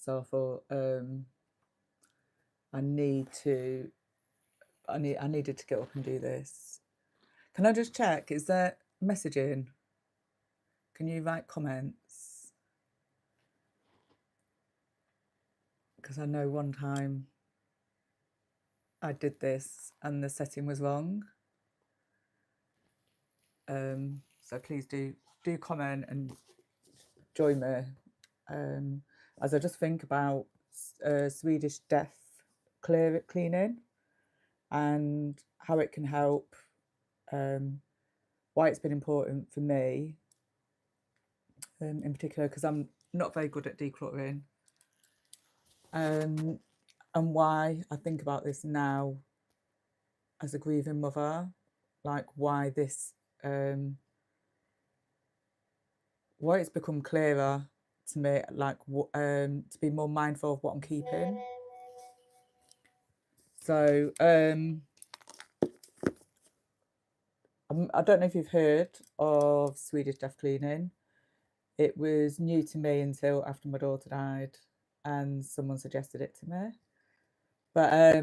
So I thought I needed to get up and do this. Can I just check? Is there messaging? Can you write comments? Because I know one time I did this and the setting was wrong. So please do comment and join me as I just think about Swedish death cleaning and how it can help, why it's been important for me in particular, because I'm not very good at decluttering, and why I think about this now as a grieving mother, like why this why it's become clearer to me, like to be more mindful of what I'm keeping. So I don't know if you've heard of Swedish death cleaning. It was new to me until after my daughter died and someone suggested it to me. But I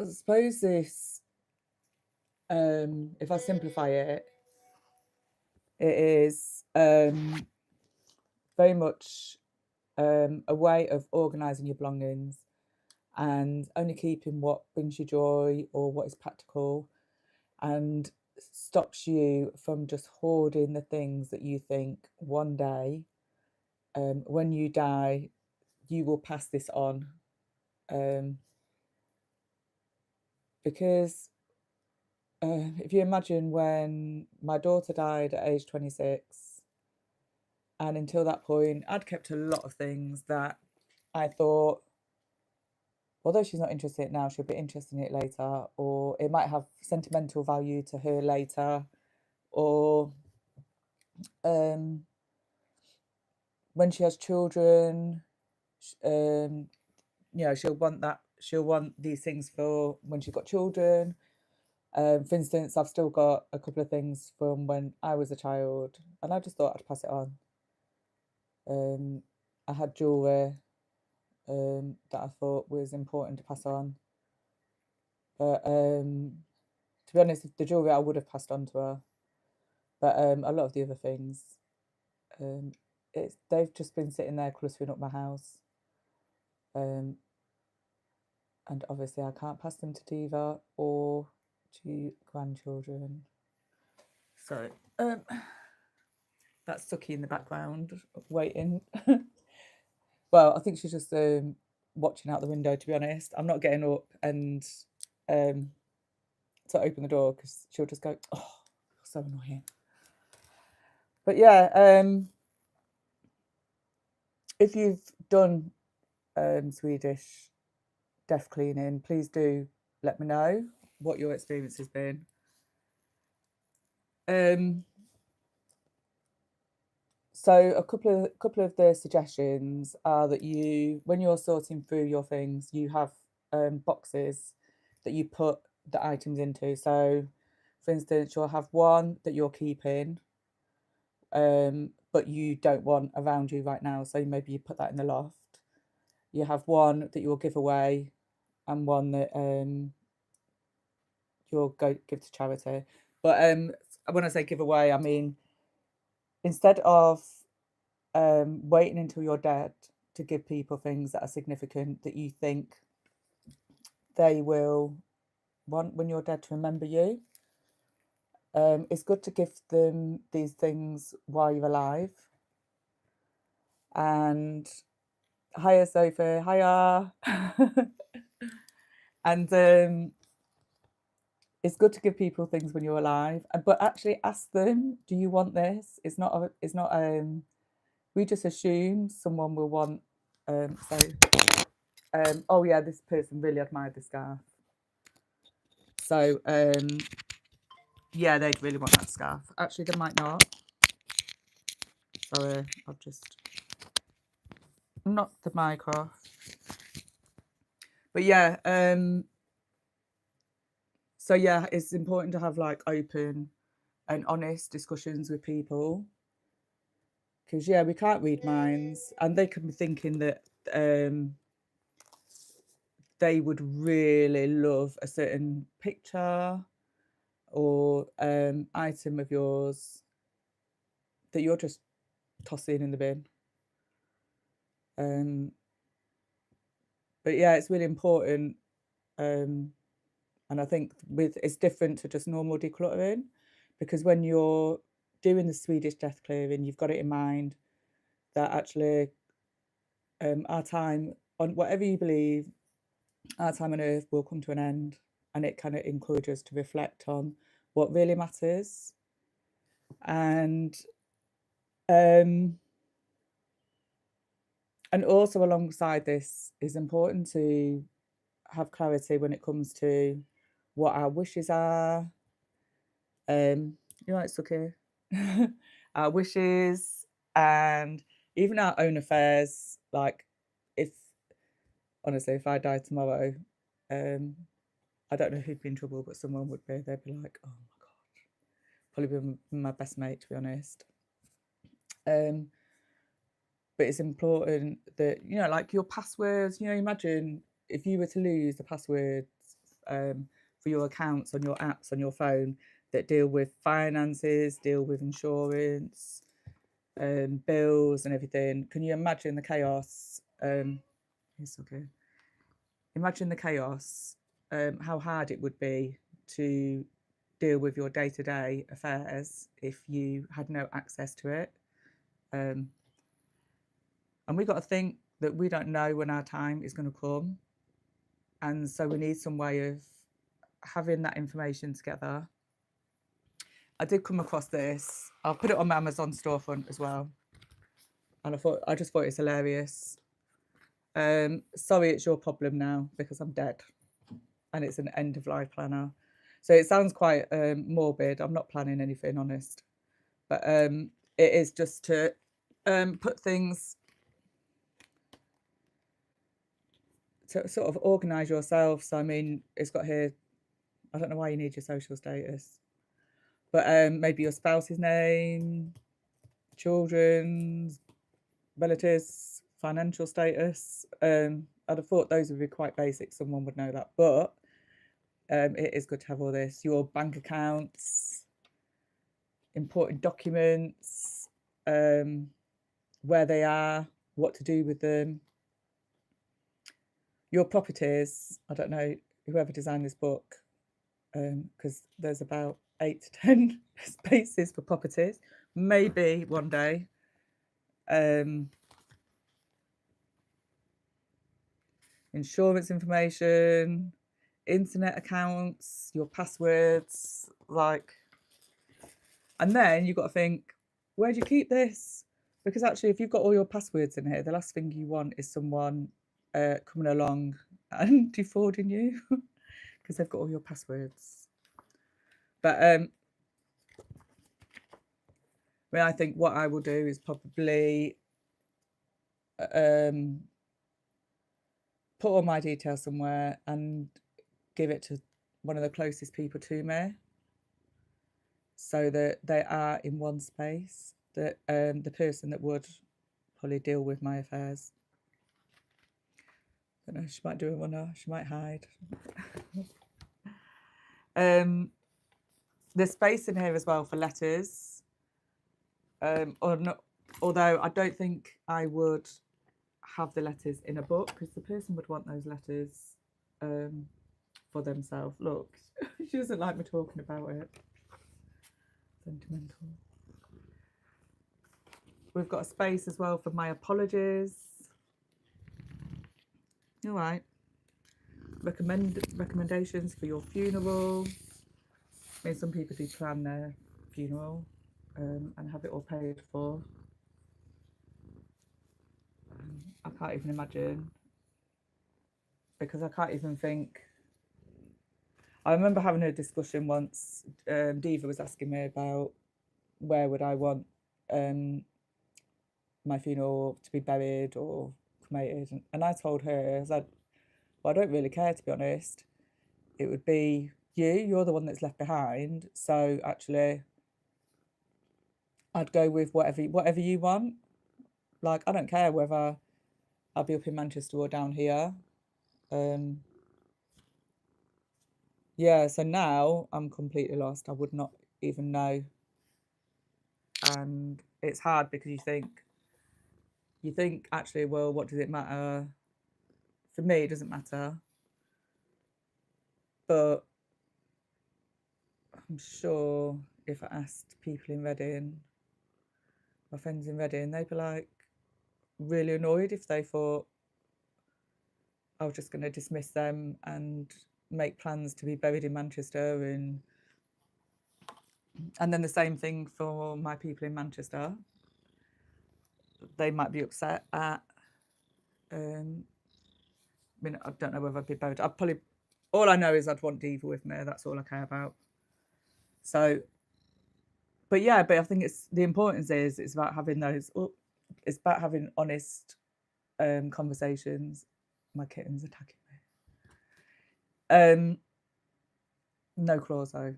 suppose this, if I simplify it, it is very much a way of organising your belongings and only keeping what brings you joy or what is practical, and stops you from just hoarding the things that you think one day, when you die, you will pass this on. Because if you imagine when my daughter died at age 26, and until that point, I'd kept a lot of things that I thought, although she's not interested in it now, she'll be interested in it later, or it might have sentimental value to her later, or when she has children, she'll want these things for when she's got children. For instance, I've still got a couple of things from when I was a child, and I just thought I'd pass it on. I had jewellery that I thought was important to pass on. But to be honest, the jewellery I would have passed on to her. But a lot of the other things, they've just been sitting there clustering up my house. And obviously I can't pass them to Diva or to grandchildren. So that's Suki in the background waiting. Well, I think she's just watching out the window, to be honest. I'm not getting up and to open the door because she'll just go, oh, so annoying. But yeah, if you've done Swedish death cleaning, please do let me know what your experience has been. So a couple of the suggestions are that you, when you're sorting through your things, you have boxes that you put the items into. So, for instance, you'll have one that you're keeping, but you don't want around you right now. So maybe you put that in the loft. You have one that you'll give away, and one that you'll go give to charity. But when I say give away, I mean, instead of waiting until you're dead to give people things that are significant, that you think they will want when you're dead to remember you, it's good to give them these things while you're alive. And hiya, Sophie, hiya. And it's good to give people things when you're alive, but actually ask them, do you want this? It's not we just assume someone will want. Oh yeah, this person really admired the scarf. So yeah, they'd really want that scarf. Actually, they might not. Sorry, I've just knocked the mic off. But yeah, so yeah, it's important to have like open and honest discussions with people, because yeah, we can't read minds, and they could be thinking that they would really love a certain picture or item of yours that you're just tossing in the bin. But yeah, it's really important, and I think it's different to just normal decluttering, because when you're doing the Swedish death clearing, you've got it in mind that actually our time on whatever you believe, our time on earth will come to an end, and it kind of encourages us to reflect on what really matters. And also alongside this is important to have clarity when it comes to what our wishes are. You know, it's okay. Our wishes and even our own affairs. Like, honestly, if I died tomorrow, I don't know who'd be in trouble, but someone would be. They'd be like, "Oh my god," probably be my best mate, to be honest. But it's important that, you know, like your passwords. You know, imagine if you were to lose the passwords for your accounts on your apps on your phone that deal with finances, deal with insurance, bills and everything. Can you imagine the chaos? It's okay. Imagine the chaos, how hard it would be to deal with your day-to-day affairs if you had no access to it. And we got to think that we don't know when our time is going to come. And so we need some way of having that information together. I did come across this. I'll put it on my Amazon storefront as well. And I just thought it's hilarious. Sorry, it's your problem now because I'm dead. And it's an end of life planner. So it sounds quite morbid. I'm not planning anything, honest. But it is just to put things to sort of organise yourself. So, I mean, it's got here, I don't know why you need your social status, but maybe your spouse's name, children's, relatives, financial status. I'd have thought those would be quite basic. Someone would know that. But it is good to have all this. Your bank accounts, important documents, where they are, what to do with them. Your properties, I don't know whoever designed this book, because there's about 8 to 10 spaces for properties. Maybe one day. Insurance information, internet accounts, your passwords, like, and then you've got to think, where do you keep this? Because actually, if you've got all your passwords in here, the last thing you want is someone coming along and defrauding you because they've got all your passwords. But I mean, I think what I will do is probably put all my details somewhere and give it to one of the closest people to me, so that they are in one space, that the person that would probably deal with my affairs. I don't know, she might do it or not, she might hide. There's space in here as well for letters, although I don't think I would have the letters in a book, because the person would want those letters for themselves. Look, she doesn't like me talking about it. Sentimental. We've got a space as well for my apologies. All right. Recommendations for your funeral. I mean, some people do plan their funeral and have it all paid for. I can't even imagine, because I can't even think. I remember having a discussion once. Diva was asking me about where would I want my funeral to be buried or cremated, and I told her, I said, well, I don't really care, to be honest. It would be you're the one that's left behind, so actually I'd go with whatever you want. Like, I don't care whether I'll be up in Manchester or down here. Yeah, so now I'm completely lost. I would not even know. And it's hard because you think actually, well, what does it matter? For me, it doesn't matter. But I'm sure if I asked people in Reading, my friends in Reading, they'd be like really annoyed if they thought I was just going to dismiss them and make plans to be buried in Manchester. And then the same thing for my people in Manchester. They might be upset at, I mean, I don't know whether I'd be buried. I'd probably, all I know is I'd want Diva with me. That's all I care about. So, but yeah, but I think it's the importance is it's about having those. It's about having honest conversations. My kitten's attacking me. No claws though.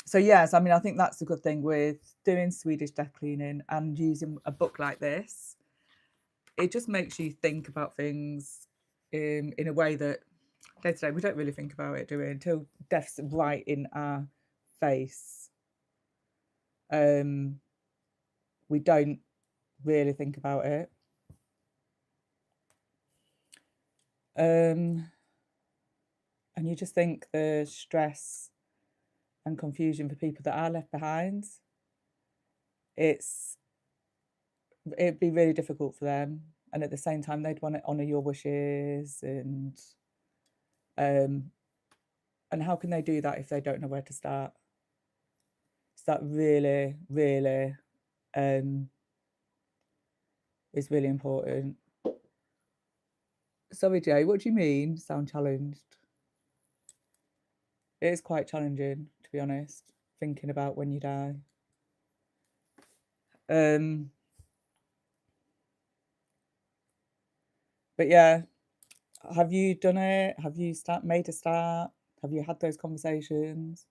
So yes, I mean I think that's a good thing with doing Swedish death cleaning and using a book like this. It just makes you think about things in a way that day to day we don't really think about it, do we? Until death's right in our face. We don't really think about it. And you just think the stress and confusion for people that are left behind, it'd be really difficult for them. And at the same time, they'd want to honour your wishes and how can they do that if they don't know where to start? So that really, really is really important. Sorry, Jay, what do you mean, sound challenged? It is quite challenging, to be honest, thinking about when you die. But yeah, have you done it? Have you made a start? Have you had those conversations?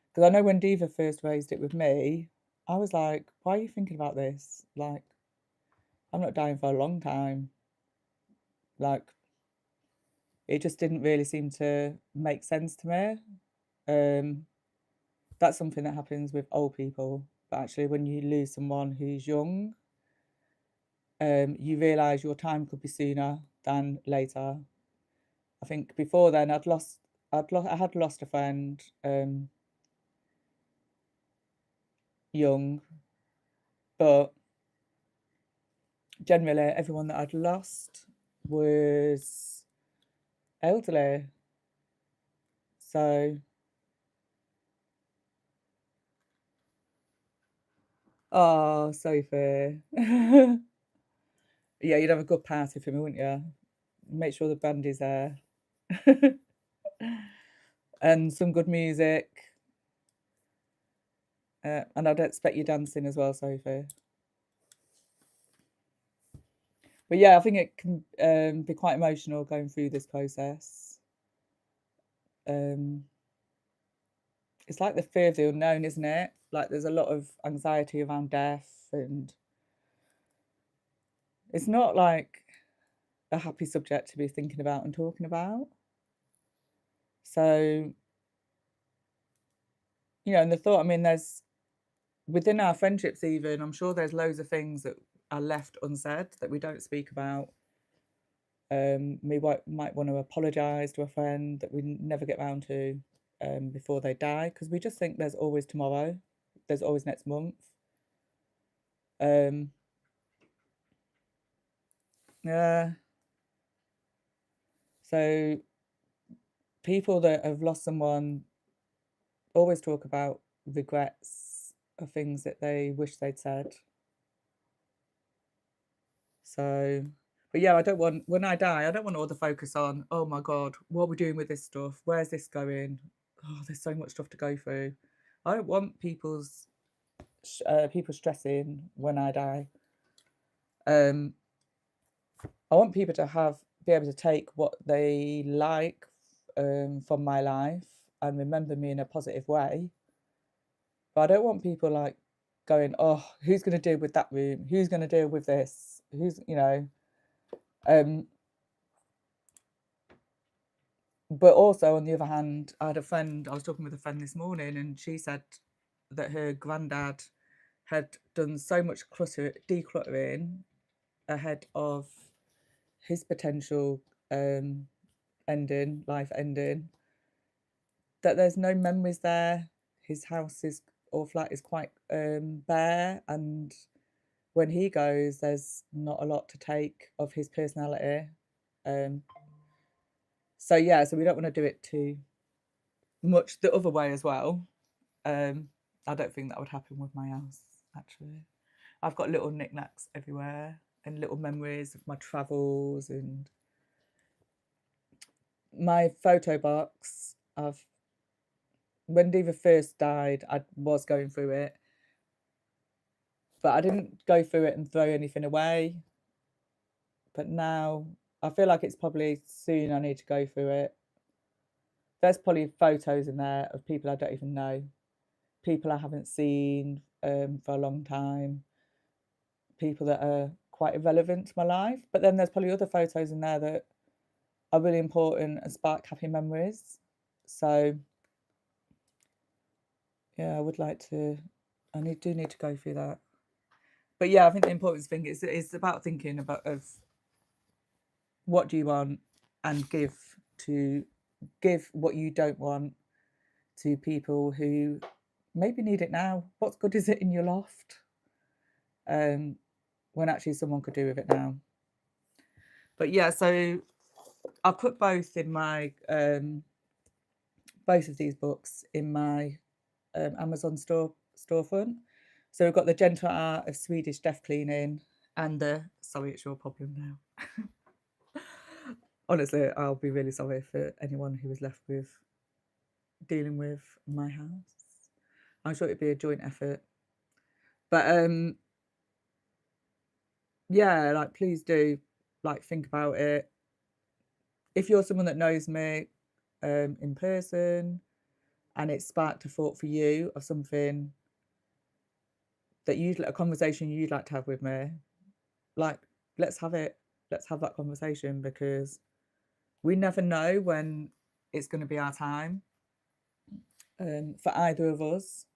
Because I know when Diva first raised it with me, I was like, why are you thinking about this? Like, I'm not dying for a long time. Like, it just didn't really seem to make sense to me. That's something that happens with old people. But actually, when you lose someone who's young, you realise your time could be sooner than later. I think before then, I had lost a friend young, but generally everyone that I'd lost was elderly. So, oh, Sophie. Yeah, you'd have a good party for me, wouldn't you? Make sure the band is there. And some good music. And I'd expect you dancing as well, Sophie. But yeah, I think it can be quite emotional going through this process. It's like the fear of the unknown, isn't it? Like there's a lot of anxiety around death, and it's not like a happy subject to be thinking about and talking about. So, you know, and the thought, I mean, there's within our friendships even, I'm sure there's loads of things that are left unsaid that we don't speak about. We might want to apologise to a friend that we never get round to before they die, because we just think there's always tomorrow, there's always next month. Yeah. So people that have lost someone always talk about regrets of things that they wish they'd said. So, but yeah, when I die, I don't want all the focus on, oh my God, what are we doing with this stuff? Where's this going? Oh, there's so much stuff to go through. I don't want people stressing when I die. I want people to be able to take what they like from my life and remember me in a positive way. But I don't want people like going, oh, who's going to deal with that room? Who's going to deal with this? Who's, you know, but also on the other hand, I was talking with a friend this morning, and she said that her granddad had done so much decluttering ahead of his potential life ending, that there's no memories there. His house or flat is quite bare, and when he goes, there's not a lot to take of his personality. So we don't want to do it too much the other way as well. I don't think that would happen with my house, actually. I've got little knickknacks everywhere and little memories of my travels, and my photo box. When Diva first died, I was going through it, but I didn't go through it and throw anything away. But now I feel like it's probably soon I need to go through it. There's probably photos in there of people I don't even know, people I haven't seen for a long time, people that are quite irrelevant to my life. But then there's probably other photos in there that are really important and spark happy memories. So yeah, I do need to go through that. But yeah, I think the important thing is about thinking of what do you want, and give what you don't want to people who maybe need it now. What good is it in your loft when actually someone could do with it now? But yeah, so I put both in my both of these books in my Amazon storefront. So we've got The Gentle Art of Swedish Death Cleaning and Sorry, it's your problem now. Honestly, I'll be really sorry for anyone who was left with dealing with my house. I'm sure it'd be a joint effort. But yeah, like please do think about it. If you're someone that knows me in person and it sparked a thought for you of something that a conversation you'd like to have with me, let's have it. Let's have that conversation, because we never know when it's going to be our time for either of us.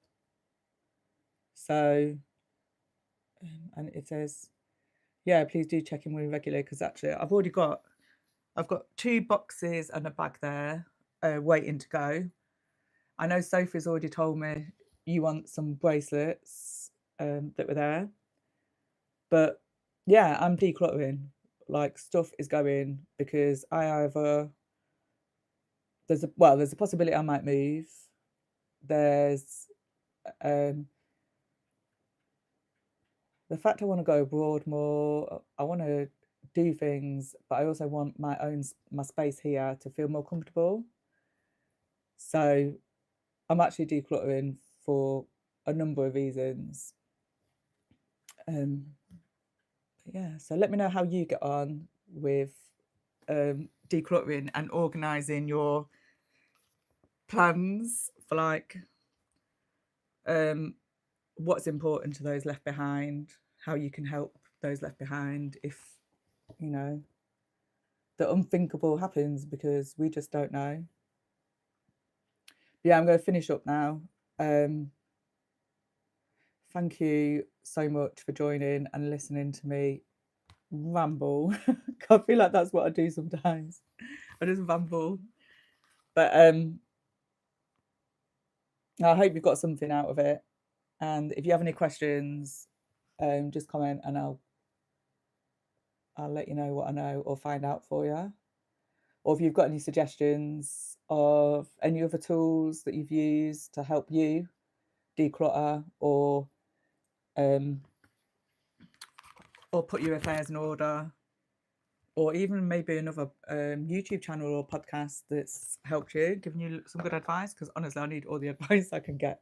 So, and it says, yeah, please do check in with me regularly, because actually I've got 2 boxes and a bag there waiting to go. I know Sophie's already told me you want some bracelets that were there. But yeah, I'm decluttering. Stuff is going, because there's a possibility I might move. There's the fact I want to go abroad more. I want to do things, but I also want my space here to feel more comfortable. So I'm actually decluttering for a number of reasons. Yeah, so let me know how you get on with decluttering and organising your plans for what's important to those left behind, how you can help those left behind if the unthinkable happens, because we just don't know. Yeah, I'm going to finish up now. Thank you so much for joining and listening to me ramble. I feel like that's what I do sometimes. I just ramble. But I hope you've got something out of it. And if you have any questions, just comment and I'll let you know what I know or find out for you. Or if you've got any suggestions of any other tools that you've used to help you declutter or put your affairs in order, or even maybe another YouTube channel or podcast that's helped you, giving you some good advice, because honestly, I need all the advice I can get.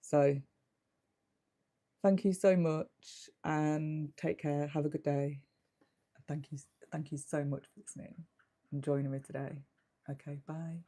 So thank you so much and take care. Have a good day. Thank you so much for listening and joining me today. Okay, bye.